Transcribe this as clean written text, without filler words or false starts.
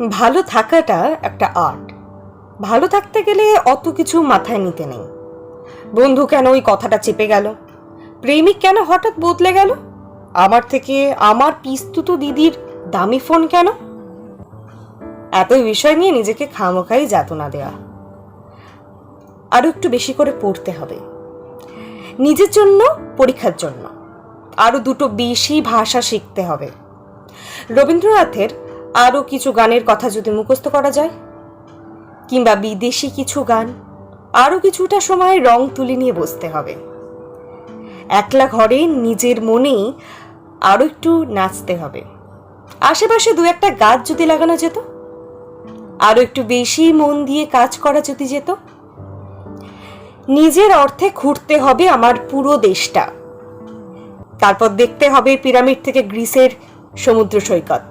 ভালো থাকাটা একটা আর্ট। ভালো থাকতে গেলে অত কিছু মাথায় নিতে নেই। বন্ধু কেন ওই কথাটা চেপে গেল, প্রেমিক কেন হঠাৎ বদলে গেল, আমার থেকে আমার পিস্তুত দিদির দামি ফোন কেন, এত বিষয় নিয়ে নিজেকে খামোখাই যাতনা দেয়া। আরো একটু বেশি করে পড়তে হবে, নিজের জন্য, পরীক্ষার জন্য। আরো দুটো বেশি ভাষা শিখতে হবে। রবীন্দ্রনাথের আরো কিছু গানের কথা যদি মুখস্থ করা যায়, কিংবা বিদেশি কিছু গান, আরো কিছুটা সময় রং তুলি নিয়ে বসতে হবে। একলা ঘরে নিজের মনেই আরো একটু নাচতে হবে। আশেপাশে দু একটা গাছ যদি লাগানো যেত, আরো একটু বেশি মন দিয়ে কাজ করা যদি যেত। নিজের অর্থে ঘুরতে হবে আমার পুরো দেশটা। তারপর দেখতে হবে পিরামিড থেকে গ্রিসের সমুদ্র সৈকত।